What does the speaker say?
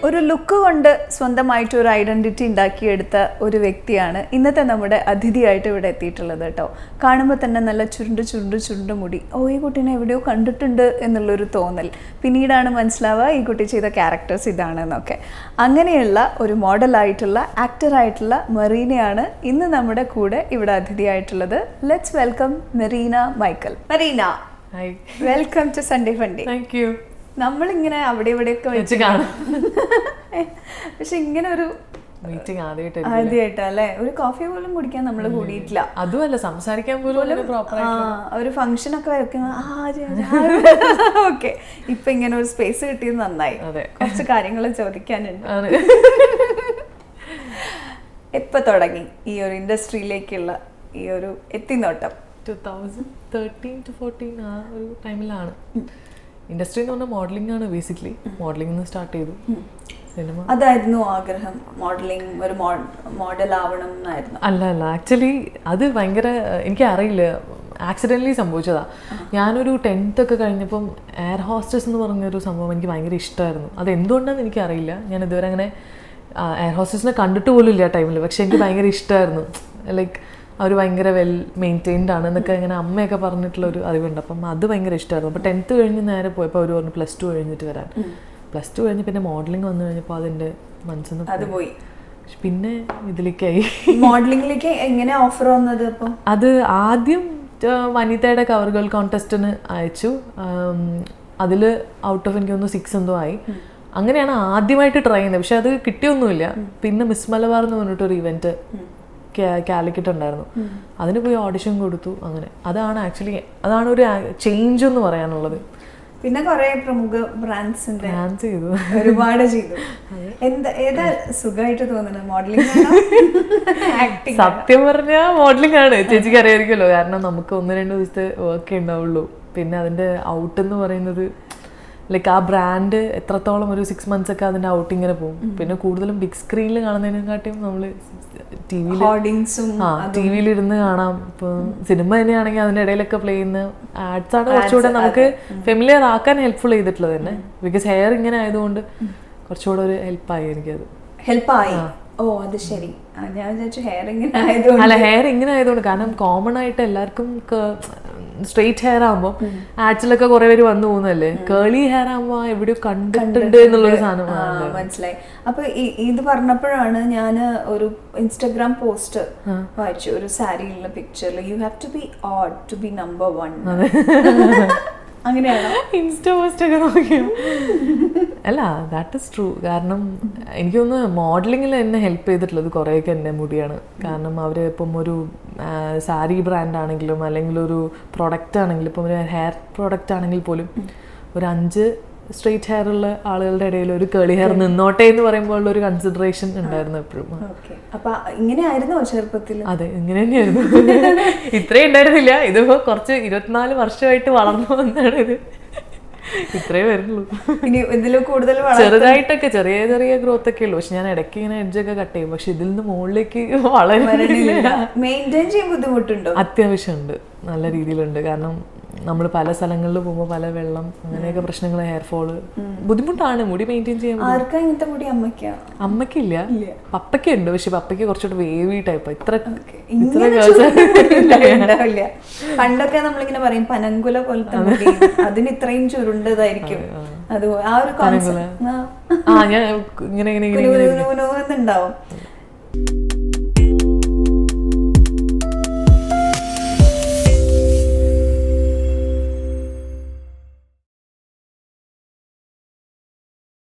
ഒരു ലുക്ക് കൊണ്ട് സ്വന്തമായിട്ട് ഒരു ഐഡൻറ്റിറ്റി ഉണ്ടാക്കിയെടുത്ത ഒരു വ്യക്തിയാണ് ഇന്നത്തെ നമ്മുടെ അതിഥിയായിട്ട് ഇവിടെ എത്തിയിട്ടുള്ളത് കേട്ടോ. കാണുമ്പോൾ തന്നെ നല്ല ചുരുണ്ട് മുടി. ഈ കുട്ടീനെ എവിടെയോ കണ്ടിട്ടുണ്ട് എന്നുള്ളൊരു തോന്നൽ. പിന്നീടാണ് മനസ്സിലാവുക ഈ കുട്ടി ചെയ്ത ക്യാരക്ടേഴ്സ് ഇതാണെന്നൊക്കെ. അങ്ങനെയുള്ള ഒരു മോഡലായിട്ടുള്ള ആക്ടറായിട്ടുള്ള മെറീനയാണ് ഇന്ന് നമ്മുടെ കൂടെ ഇവിടെ അതിഥിയായിട്ടുള്ളത്. Let's welcome Marina Michael. Marina, welcome to Sunday funday. Thank you. നമ്മളിങ്ങനെ അവിടെ ഇവിടെയൊക്കെ വെച്ച് കാണാം, പക്ഷെ ഇങ്ങനെ ഒരു മീറ്റിംഗ് ആദ്യമായിട്ടല്ലേ, ഒരു കോഫി പോലും കുടിക്കാൻ നമ്മൾ കൂടിയിട്ടില്ല. അതുമല്ല സംസാരിക്കാൻ പോലും ഒരു ഫംഗ്ഷൻ ഒക്കെ വെക്കുന്ന ഓക്കെ. ഇപ്പൊ ഇങ്ങനെ ഒരു സ്പേസ് കിട്ടിയത് നന്നായി. കുറച്ച് കാര്യങ്ങൾ ചോദിക്കാനുണ്ട്. എപ്പൊ തുടങ്ങി ഈ ഒരു ഇൻഡസ്ട്രിയിലേക്കുള്ള ഈ ഒരു എത്തിനോട്ടം? 2013-14 ആ ഒരു ടൈമിലാണ്. ഇൻഡസ്ട്രി എന്ന് പറഞ്ഞാൽ മോഡലിംഗ് ആണ്. ബേസിക്കലി മോഡലിംഗ് സ്റ്റാർട്ട് ചെയ്തു. സിനിമ അതായിരുന്നു ആഗ്രഹം, മോഡലിംഗ്, ഒരു മോഡൽ ആവണം എന്നായിരുന്നു? അല്ല, ആക്ച്വലി അത് ഭയങ്കര എനിക്ക് അറിയില്ല, ആക്സിഡൻ്റലി സംഭവിച്ചതാ. ഞാനൊരു 10th ഒക്കെ കഴിഞ്ഞപ്പം എയർ ഹോസ്റ്റസ് എന്ന് പറഞ്ഞൊരു സംഭവം എനിക്ക് ഭയങ്കര ഇഷ്ടമായിരുന്നു. അത് എന്തുകൊണ്ടാണെന്ന് എനിക്കറിയില്ല. ഞാൻ ഇതുവരെ അങ്ങനെ എയർ ഹോസ്റ്റസിനെ കണ്ടിട്ട് പോലും ഇല്ല ആ ടൈമിൽ. പക്ഷെ എനിക്ക് ഭയങ്കര ഇഷ്ടമായിരുന്നു. ലൈക്ക് അവർ ഭയങ്കര വെൽ മെയിൻറ്റെയിൻഡ് ആണ് എന്നൊക്കെ ഇങ്ങനെ അമ്മയൊക്കെ പറഞ്ഞിട്ടുള്ളൊരു അറിവുണ്ട്. അപ്പം അത് ഭയങ്കര ഇഷ്ടമായിരുന്നു. അപ്പോൾ 10th കഴിഞ്ഞ് നേരെ പോയപ്പോൾ അവർ പറഞ്ഞു +2 കഴിഞ്ഞിട്ട് വരാൻ. +2 കഴിഞ്ഞ് പിന്നെ മോഡലിംഗ് വന്നു കഴിഞ്ഞപ്പോൾ അതിൻ്റെ മനസ്സിൽ അത് പോയി. പിന്നെ ഇതിലേക്കായി. മോഡലിംഗിലേക്ക് എങ്ങനെ ഓഫർ വന്നത്? അപ്പം അത് ആദ്യം വനിതയുടെ കവർ ഗേൾ കോൺടെസ്റ്റിന് അയച്ചു. അതിൽ ഔട്ട് ഓഫ് എനിക്ക് തോന്നുന്നു 6 എന്തോ ആയി. അങ്ങനെയാണ് ആദ്യമായിട്ട് ട്രൈ ചെയ്യുന്നത്. പക്ഷെ അത് കിട്ടിയൊന്നുമില്ല. പിന്നെ മിസ് മലബാർ എന്ന് പറഞ്ഞിട്ടൊരു ഇവൻറ്റ് കാലിക്കറ്റ് ഉണ്ടായിരുന്നു. അതിന് പോയി ഓഡിഷൻ കൊടുത്തു. അങ്ങനെ അതാണ് ഒരു ചേഞ്ച് എന്ന് പറയാനുള്ളത്. പിന്നെ കുറെ പ്രമുഖ ബ്രാൻഡ്സ് ചെയ്തു, ഒരുപാട് ചെയ്തു. ഏതാ സുഖമായിട്ട് തോന്നുന്നത്, മോഡലിംഗ് ആണോ ആക്ടിംഗ്? സത്യം പറഞ്ഞാൽ മോഡലിംഗ് ആണ്. ചേച്ചിക്ക് അറിയായിരിക്കുമല്ലോ, കാരണം നമുക്ക് 1-2 ദിവസത്തെ വർക്ക് ഉണ്ടാവുള്ളൂ. പിന്നെ അതിന്റെ ഔട്ട് എന്ന് പറയുന്നത് ലൈക്ക് ആ ബ്രാൻഡ് എത്രത്തോളം ഒരു 6 months ഒക്കെ അതിന്റെ ഔട്ട് ഇങ്ങനെ പോകും. പിന്നെ കൂടുതലും ബിഗ് സ്ക്രീനിൽ കാണുന്നതിനെക്കാട്ടിയും നമ്മള് ടിവിയിലിരുന്ന് കാണാം. ഇപ്പൊ സിനിമ തന്നെയാണെങ്കിൽ അതിന്റെ ഇടയിലൊക്കെ പ്ലേ ചെയ്യുന്ന ആഡ്സ് ആണ് കുറച്ചുകൂടെ നമുക്ക് ഫെമിലിയർ ആക്കാൻ ഹെൽപ്ഫുൾ ചെയ്തിട്ടുള്ളത് തന്നെ. ബിക്കോസ് ഹെയർ ഇങ്ങനെ ആയതുകൊണ്ട് കുറച്ചുകൂടെ ഒരു ഹെൽപ്പായി എനിക്കത്. ഹെൽപ്പായി. ഓ അത് ശരി. ഞാൻ വിചാരിച്ചു ഹെയർ ഇങ്ങനെ ആയതുകൊണ്ട്. കാരണം കോമൺ ആയിട്ട് എല്ലാവർക്കും സ്ട്രെയിറ്റ് ഹെയർ ആകുമ്പോൾ ആഡ്സിലൊക്കെ കുറെ പേര് വന്നു പോകുന്നല്ലേ. കേളി ഹെയർ ആകുമ്പോൾ എവിടെയോ കണ്ടിട്ടുണ്ട് എന്നുള്ളൊരു സാധനം മനസ്സിലായി. അപ്പൊ ഇത് പറഞ്ഞപ്പോഴാണ് ഞാൻ ഒരു ഇൻസ്റ്റഗ്രാം പോസ്റ്റ് വായിച്ചു, ഒരു സാരിയിലുള്ള പിക്ചറിൽ you have to be odd to be number 1. അങ്ങനെയാണോ? ഇൻസ്റ്റ പോസ്റ്റ് ഒക്കെ നോക്കിയോ? അല്ല, ദാറ്റ് ഇസ് ട്രൂ. കാരണം എനിക്ക് തോന്നുന്നു മോഡലിങ്ങിൽ എന്നെ ഹെൽപ്പ് ചെയ്തിട്ടുള്ളത് കുറേയൊക്കെ എൻ്റെ മുടിയാണ്. കാരണം അവർ ഇപ്പം ഒരു സാരി ബ്രാൻഡ് ആണെങ്കിലും അല്ലെങ്കിൽ ഒരു പ്രൊഡക്റ്റ് ആണെങ്കിലും, ഇപ്പം ഒരു ഹെയർ പ്രൊഡക്റ്റ് ആണെങ്കിൽ പോലും ഒരു 5 സ്ട്രെയിറ്റ് ഹെയർ ഉള്ള ആളുകളുടെ ഇടയിൽ ഒരു കേളി ഹെയർ നിന്നോട്ടെ എന്ന് പറയുമ്പോൾ ഒരു കൺസിഡറേഷൻ ഉണ്ടായിരുന്നു എപ്പോഴും. ചെറുപ്പത്തിൽ? അതെ, ഇങ്ങനെ തന്നെയായിരുന്നു. ഇത്രയും ഉണ്ടായിരുന്നില്ല. ഇതിപ്പോ കുറച്ച് 24 വർഷമായിട്ട് വളർന്നു വന്നാണ് ഇത്. ഇത്രേ വരുന്നുള്ളൂ. ചെറുതായിട്ടൊക്കെ ചെറിയ ഗ്രോത്ത് ഒക്കെ ഉള്ളൂ. പക്ഷെ ഞാൻ ഇടയ്ക്ക് ഇങ്ങനെ എഡ്ജൊക്കെ കട്ട് ചെയ്യും. പക്ഷെ ഇതിൽ നിന്ന് മുകളിലേക്ക് ബുദ്ധിമുട്ടുണ്ടോ? അത്യാവശ്യം ഉണ്ട്, നല്ല രീതിയിലുണ്ട്. കാരണം നമ്മൾ പല സ്ഥലങ്ങളിൽ പോകുമ്പോൾ പല വെള്ളം അങ്ങനെയൊക്കെ പ്രശ്നങ്ങൾ, ഹെയർ ഫോള് ബുദ്ധിമുട്ടാണ്. മുടി മെയിൻറ്റെയിൻ ചെയ്യാൻ. അമ്മയ്ക്കില്ല, പപ്പയ്ക്ക് ഉണ്ട്. പക്ഷെ പപ്പയ്ക്ക് കുറച്ചുകൂടെ വേവി ടൈപ്പ്. പണ്ടൊക്കെ നമ്മളിങ്ങനെ പറയും പനങ്കുല പോലത്തെ മുടി, അതിന് ഇത്രയും ചുരുണ്ടതായിരിക്കും. അതുപോലെ ആ ഒരു ഞാൻ ഇങ്ങനെ ഉണ്ടാവും.